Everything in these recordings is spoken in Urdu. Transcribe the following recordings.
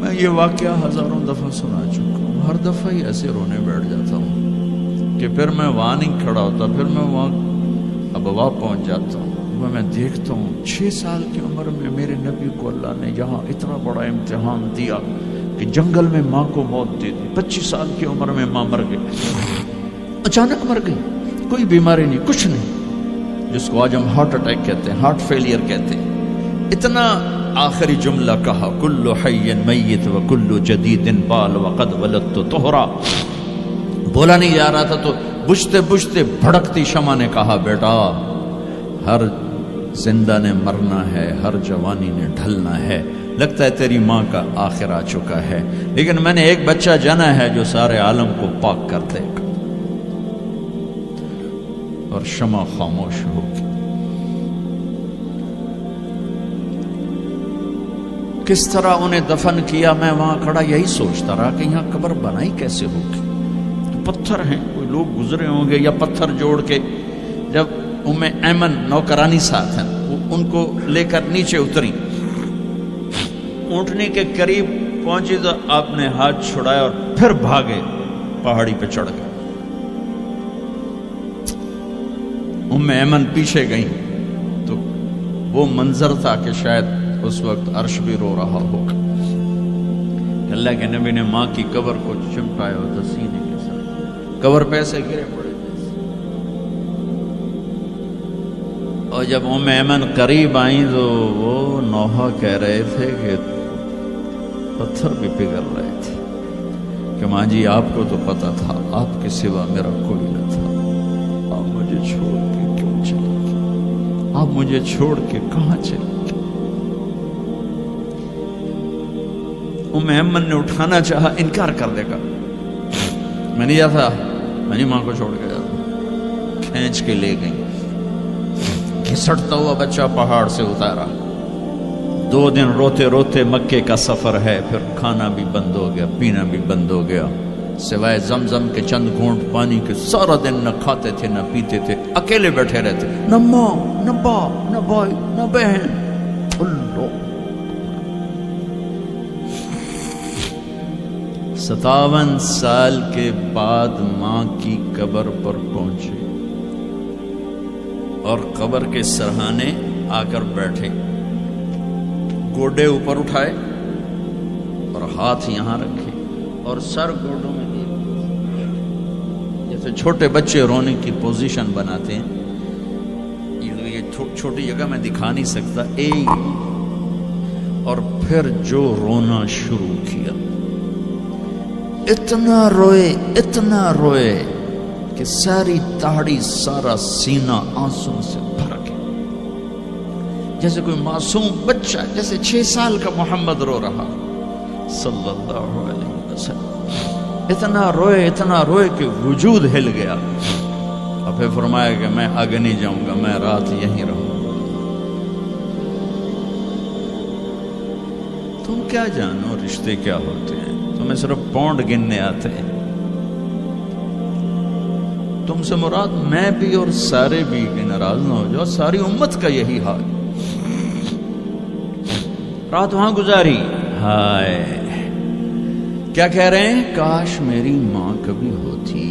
میں یہ واقعہ ہزاروں دفعہ سنا چکا ہوں، ہر دفعہ ہی ایسے رونے بیٹھ جاتا ہوں کہ پھر میں وہاں نہیں کھڑا ہوتا، پھر میں وہاں ابوا پہنچ جاتا ہوں۔ میں دیکھتا ہوں 6 سال کی عمر میں میرے نبی کو اللہ نے یہاں اتنا بڑا امتحان دیا کہ جنگل میں ماں کو موت دے دی۔ 25 سال کی عمر میں ماں مر گئی، اچانک مر گئی، کوئی بیماری نہیں، کچھ نہیں، جس کو آج ہم ہارٹ اٹیک کہتے ہیں، ہارٹ فیلئر کہتے ہیں۔ اتنا آخری جملہ کہا، کل حی میت و کل جدید بال وقد ولدت طہرا۔ بولا نہیں جا رہا تھا تو بجھتے بجھتے بھڑکتی شمع نے کہا، بیٹا ہر زندہ نے مرنا ہے، ہر جوانی نے ڈھلنا ہے، لگتا ہے تیری ماں کا آخر آ چکا ہے، لیکن میں نے ایک بچہ جنا ہے جو سارے عالم کو پاک کر دے گا۔ اور شمع خاموش ہوگی۔ کس طرح انہیں دفن کیا، میں وہاں کھڑا یہی سوچتا رہا کہ یہاں قبر بنائی کیسے ہوگی۔ پتھر ہیں، کوئی لوگ گزرے ہوں گے یا پتھر جوڑ کے۔ جب ام ایمن نوکرانی ساتھ ہیں، وہ ان کو لے کر نیچے اتری، اونٹنے کے قریب پہنچی تو آپ نے ہاتھ چھڑایا اور پھر بھاگے، پہاڑی پہ چڑھ گئے۔ ام ایمن پیچھے گئیں تو وہ منظر تھا کہ شاید اس وقت عرش بھی رو رہا ہوگا۔ اللہ کے نبی نے ماں کی قبر کو چمٹایا ہوتا سینے کے ساتھ، قبر پہ سے گرے پڑے۔ اور جب ام ایمن قریب آئیں تو وہ نوحہ کہہ رہے تھے کہ پتھر بھی پگھل رہے تھے کہ ماں جی آپ کو تو پتا تھا آپ کے سوا میرا کوئی نہ تھا، آپ مجھے چھوڑ کے کیوں چلے گئے، آپ مجھے چھوڑ کے کہاں چلے گئے۔ ام ایمن نے اٹھانا چاہا، انکار کر دے گا، میں نہیں جاتا، میں نہیں ماں کو چھوڑ کے جاتا۔ کھینچ کے لے گئی، گھسٹتا ہوا بچہ پہاڑ سے اتارا۔ 2 دن روتے روتے مکے کا سفر ہے، پھر کھانا بھی بند ہو گیا، پینا بھی بند ہو گیا، سوائے زمزم کے چند گھونٹ پانی کے سارا دن نہ کھاتے تھے نہ پیتے تھے، اکیلے بیٹھے رہتے، نہ ماں نہ باپ نہ بھائی نہ بہن۔ اللہ 57 سال کے بعد ماں کی قبر پر پہنچے اور قبر کے سرہانے آ کر بیٹھے، گوڈے اوپر اٹھائے اور ہاتھ یہاں رکھے اور سر گوڈوں میں دیے، جیسے چھوٹے بچے رونے کی پوزیشن بناتے ہیں۔ یہ چھوٹی جگہ میں دکھا نہیں سکتا، اور پھر جو رونا شروع کیا، اتنا روئے کہ ساری داڑھی سارا سینہ آنسو سے بھر گیا، جیسے کوئی معصوم بچہ، جیسے 6 سال کا محمد رو رہا صلی اللہ علیہ وسلم۔ اتنا روئے کہ وجود ہل گیا، اور پھر فرمایا کہ میں آگے نہیں جاؤں گا، میں رات یہیں رہوں گا۔ تم کیا جانو رشتے کیا ہوتے ہیں، تمہیں صرف پونڈ گننے آتے ہیں۔ تم سے مراد میں بھی اور سارے بھی، کہ ناراض نہ ہو جاؤ، ساری امت کا یہی حال۔ رات وہاں گزاری، ہائے کیا کہہ رہے ہیں، کاش میری ماں کبھی ہوتی،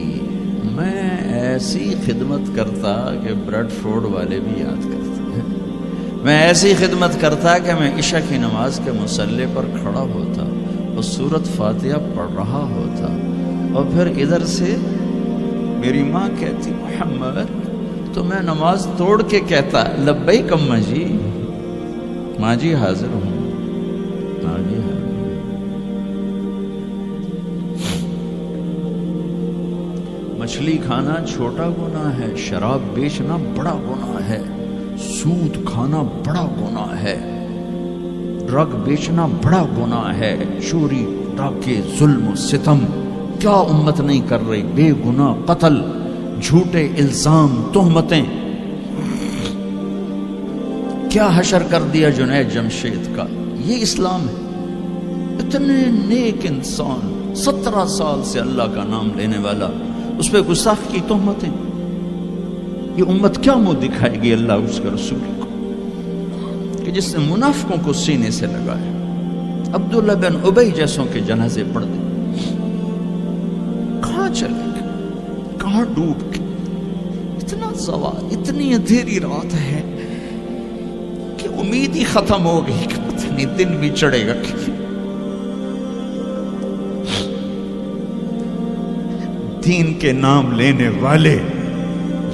میں ایسی خدمت کرتا کہ بریڈ فورڈ والے بھی یاد کرتے ہیں، میں ایسی خدمت کرتا کہ میں عشاء کی نماز کے مصلی پر کھڑا ہوتا اور سورۃ فاتحہ پڑھ رہا ہوتا، اور پھر ادھر سے میری ماں کہتی محمد، تو میں نماز توڑ کے کہتا لبیک اماں جی، ماں جی حاضر ہوں، ماں جی حاضر۔ مچھلی کھانا چھوٹا گناہ ہے، شراب بیچنا بڑا گناہ ہے، سود کھانا بڑا گناہ ہے، ڈرگ بیچنا بڑا گناہ ہے، چوری ڈاکے ظلم و ستم کیا امت نہیں کر رہی، بے گناہ قتل، جھوٹے الزام تہمتیں، کیا حشر کر دیا جنید جمشید کا۔ یہ اسلام ہے۔ اتنے نیک انسان، 17 سال سے اللہ کا نام لینے والا، اس پہ گستاخ کی تہمتیں، یہ امت کیا منہ دکھائے گی اللہ اس کے رسول کو، کہ جس نے منافقوں کو سینے سے لگایا۔ عبداللہ بن ابی جیسوں کے جنازے پڑھ دیں. کہاں چلے گئے, کہاں ڈوب گئے؟ اتنا زوال, اتنی اندھیری رات ہے کہ امید ہی ختم ہو گئی کہ پتہ نہیں دن بھی چڑھے گا. دین کے نام لینے والے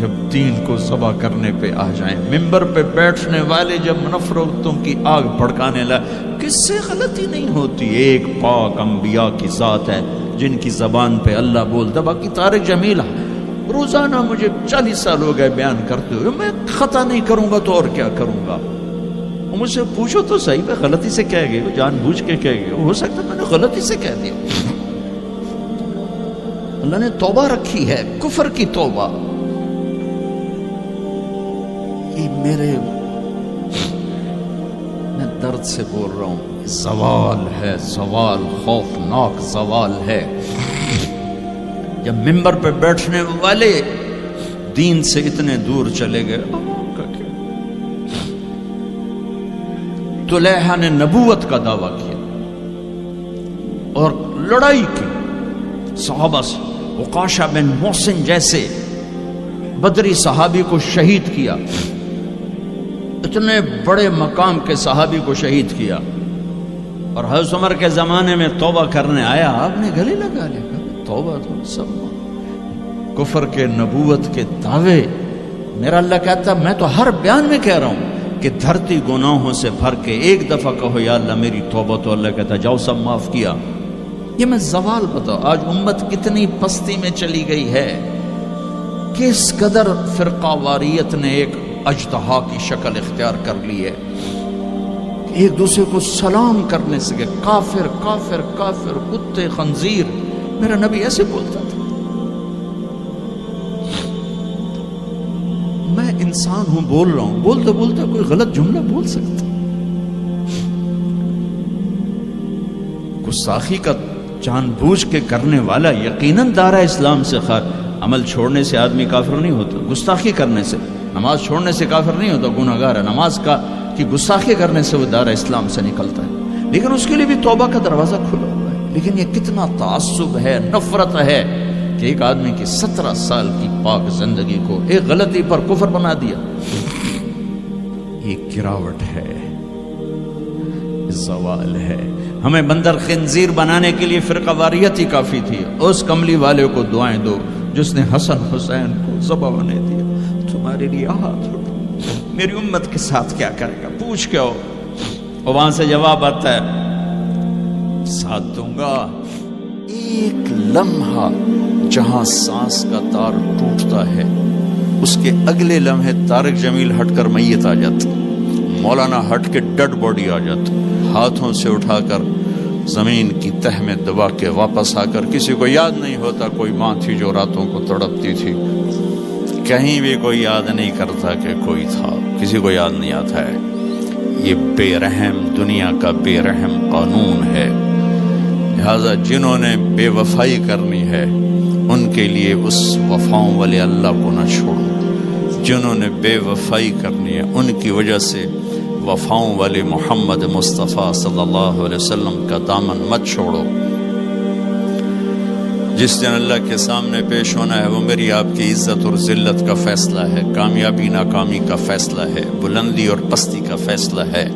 جب دین کو ذبح کرنے پہ آ جائیں, ممبر پہ بیٹھنے والے جب نفرتوں کی آگ بھڑکانے لائے, کس سے غلطی نہیں ہوتی. ایک پاک انبیاء کی ذات ہے جن کی زبان پہ اللہ بولتا. باقی طارق جمیل روزانہ مجھے 40 سال ہو گئے بیان کرتے ہوئے, میں خطا نہیں کروں گا تو اور کیا کروں گا. مجھ سے پوچھو تو صحیح, میں غلطی سے کہہ گئے, جان بوجھ کے کہہ گئے, ہو سکتا ہے میں نے غلطی سے کہہ دیا. اللہ نے توبہ رکھی ہے, کفر کی توبہ. یہ میں درد سے بول رہا ہوں, زوال ہے, زوال خوفناک زوال ہے. جب ممبر پہ بیٹھنے والے دین سے اتنے دور چلے گئے. طلیحہ نے نبوت کا دعویٰ کیا اور لڑائی کی صحابہ سے. عکاشہ بن محسن جیسے بدری صحابی کو شہید کیا, اتنے بڑے مقام کے صحابی کو شہید کیا. اور حضرت عمر کے زمانے میں توبہ کرنے آیا, آپ نے گلے لگا لیا, توبہ تو سب کفر کے نبوت کے دعوے. میرا اللہ کہتا میں تو ہر بیان میں کہہ رہا ہوں کہ دھرتی گناہوں سے بھر کے ایک دفعہ کہو یا اللہ میری توبہ, تو اللہ کہتا جاؤ سب معاف کیا. یہ میں زوال بتاؤ, آج امت کتنی پستی میں چلی گئی ہے, کس قدر فرقہ واریت نے ایک اجتہا کی شکل اختیار کر لی ہے. ایک دوسرے کو سلام کرنے سے کہ کافر کافر کافر, کتے خنزیر. میرا نبی ایسے بولتا تھا. میں انسان ہوں, بول رہا ہوں, بولتے بولتے کوئی غلط جملہ بول سکتا. گستاخی کا جان بوجھ کے کرنے والا یقیناً دارہ اسلام سے عمل چھوڑنے سے آدمی کافر نہیں ہوتا. گستاخی کرنے سے, نماز چھوڑنے سے کافر نہیں ہوتا, گناہگار ہے. نماز کی گستاخی کرنے سے وہ دارہ اسلام سے نکلتا ہے, لیکن اس کے لیے بھی توبہ کا دروازہ کھلا ہوا ہے. لیکن یہ کتنا تعصب ہے, نفرت ہے کہ ایک آدمی کی 17 سال کی پاک زندگی کو ایک غلطی پر کفر بنا دیا. یہ گراوٹ ہے, زوال ہے. ہمیں بندر خنزیر بنانے کے لیے فرقہ واریت ہی کافی تھی. اس کملی والے کو دعائیں دو جس نے حسن حسین کو ذبح ہونے دیا. تمہارے لیے ہاتھ اٹھو, میری امت کے ساتھ کیا کرے گا, پوچھ کے ہو. اور وہاں سے جواب آتا ہے ساتھ دوں گا. ایک لمحہ جہاں سانس کا تار ٹوٹتا ہے, اس کے اگلے لمحے طارق جمیل ہٹ کر میت آ جاتا, مولانا ہٹ کے ڈیڈ باڈی آ جاتا, ہاتھوں سے اٹھا کر زمین کی تہ میں دبا کے واپس آ کر. کسی کو یاد نہیں ہوتا کوئی ماں تھی جو راتوں کو تڑپتی تھی, کہیں بھی کوئی یاد نہیں کرتا کہ کوئی تھا, کسی کو یاد نہیں آتا ہے. یہ بے رحم دنیا کا بے رحم قانون ہے. لہذا جنہوں نے بے وفائی کرنی ہے ان کے لیے اس وفاؤں والے اللہ کو نہ چھوڑو. جنہوں نے بے وفائی کرنی ہے ان کی وجہ سے وفاؤں والے محمد مصطفیٰ صلی اللہ علیہ وسلم کا دامن مت چھوڑو. جس دن اللہ کے سامنے پیش ہونا ہے وہ میری آپ کی عزت اور ذلت کا فیصلہ ہے, کامیابی ناکامی کا فیصلہ ہے, بلندی اور پستی کا فیصلہ ہے,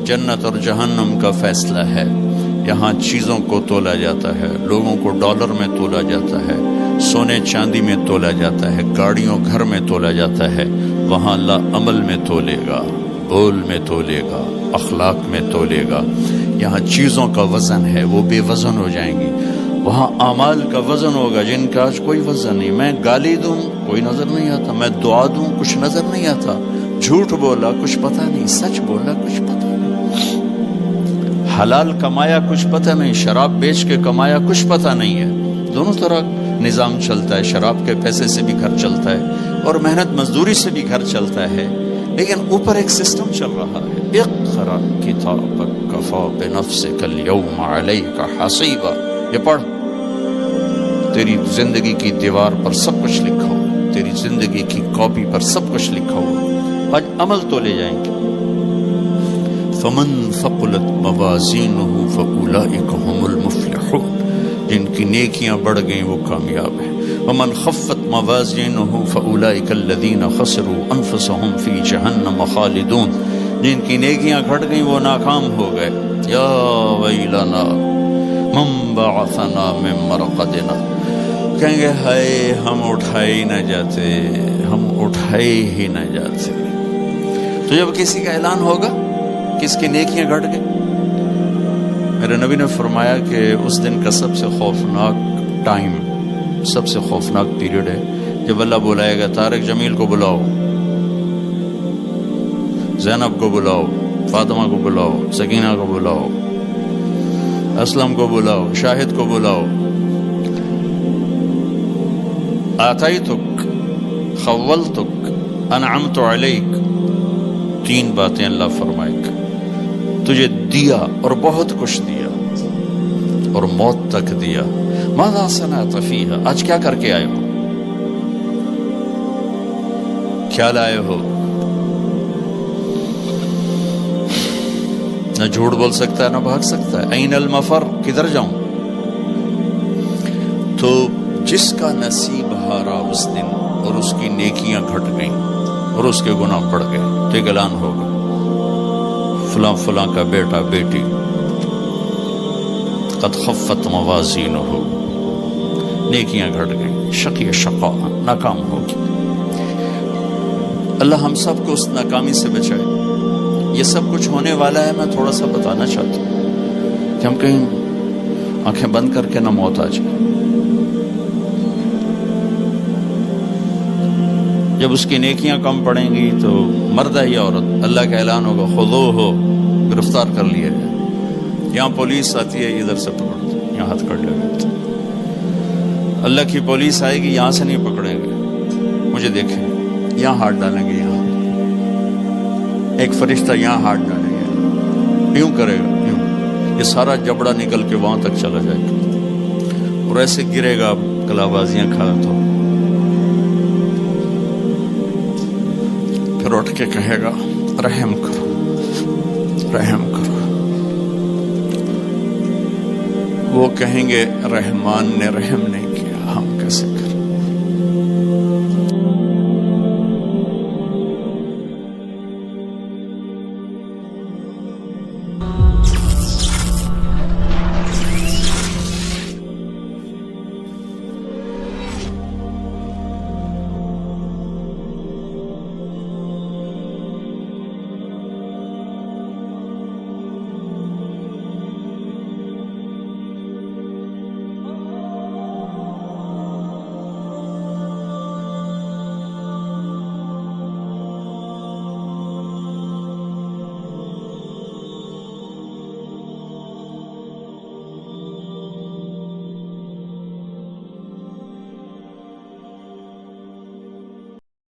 جنت اور جہنم کا فیصلہ ہے. یہاں چیزوں کو تولا جاتا ہے, لوگوں کو ڈالر میں تولا جاتا ہے, سونے چاندی میں تولا جاتا ہے, گاڑیوں گھر میں تولا جاتا ہے. وہاں اللہ عمل میں تولے گا, بول میں تولے گا, اخلاق میں تولے گا. یہاں چیزوں کا وزن ہے, وہ بے وزن ہو جائیں گی. وہاں اعمال کا وزن ہوگا جن کا آج کوئی وزن نہیں. میں گالی دوں کوئی نظر نہیں آتا, میں دعا دوں کچھ نظر نہیں آتا, جھوٹ بولا کچھ پتہ نہیں, سچ بولا کچھ پتہ نہیں, حلال کمایا کچھ پتہ نہیں, شراب بیچ کے کمایا کچھ پتہ نہیں ہے. دونوں طرح نظام چلتا ہے, شراب کے پیسے سے بھی گھر چلتا ہے اور محنت مزدوری سے بھی گھر چلتا ہے, لیکن اوپر ایک سسٹم چل رہا ہے. اقرأ کتابک کفی بنفسک اليوم علیک حسیبا. یہ پڑھ, تیری زندگی کی دیوار پر سب کچھ لکھا ہو, تیری زندگی کی کاپی پر سب کچھ لکھا ہو. آج عمل تو لے جائیں گے. فمن ثقلت موازینہ فاولئک هم المفلحون، جن کی نیکیاں بڑھ گئیں وہ کامیاب ہیں۔ ومن خفت موازینہ فاولئک الذین خسروا انفسهم فی جہنم خالدون، جن کی نیکیاں گھٹ گئیں وہ ناکام ہو گئے۔ یا ویلنا من بعثنا من مرقدنا، کہیں گے ہائے ہم اٹھائے ہی نہ جاتے، ہم اٹھائے ہی نہ جاتے۔ تو جب کسی کا اعلان ہوگا کس کی نیکیاں گھٹ گئی، میرے نبی نے فرمایا کہ اس دن کا سب سے خوفناک ٹائم، سب سے خوفناک پیریڈ ہے جب اللہ بلائے گا طارق جمیل کو بلاؤ، زینب کو بلاؤ، فاطمہ کو بلاؤ، سکینہ کو بلاؤ، اسلم کو بلاؤ، شاہد کو بلاؤ، آتیتک، خولتک، انعمت علیک، تین باتیں اللہ فرمائے گا، تجھے دیا اور بہت کچھ دیا اور موت تک دیا۔ ماذا صنعت فیہا، آج کیا کر کے آئے ہو، کیا لائے ہو؟ نہ جھوٹ بول سکتا ہے نہ بھاگ سکتا ہے۔ این المفر، کدھر جاؤں؟ تو جس کا نصیب ہارا اس دن اور اس کی نیکیاں گھٹ گئیں اور اس کے گناہ بڑھ گئے تو ایک اعلان ہوگا، فلاں فلاں کا بیٹا بیٹی قد خفت موازینہ، نیکیاں گھٹ گئیں، شقی شقا، ناکام ہوگی۔ اللہ ہم سب کو اس ناکامی سے بچائے۔ یہ سب کچھ ہونے والا ہے، میں تھوڑا سا بتانا چاہتا ہوں کہ ہم کہیں آنکھیں بند کر کے نہ موت آ جائے۔ جب اس کی نیکیاں کم پڑیں گی تو مرد ہے یا عورت، اللہ کا اعلان ہوگا خذوہ، گرفتار کر لیا جائے۔ یہاں پولیس آتی ہے، ادھر سے پکڑ دو، یہاں ہاتھ کر لے۔ اللہ کی پولیس آئے گی، یہاں سے نہیں پکڑیں گے، مجھے دیکھیں، یہاں ہاتھ ڈالیں گے، یہاں ایک فرشتہ یہاں ہاتھ ڈالیں گے، یوں کرے گا، یوں، یہ سارا جبڑا نکل کے وہاں تک چلا جائے گا اور ایسے گرے گا کلابازیاں کھا تو پھر اٹھ کے کہے گا رحم کرو، رحم کرو۔ وہ کہیں گے رحمان نے رحم نہیں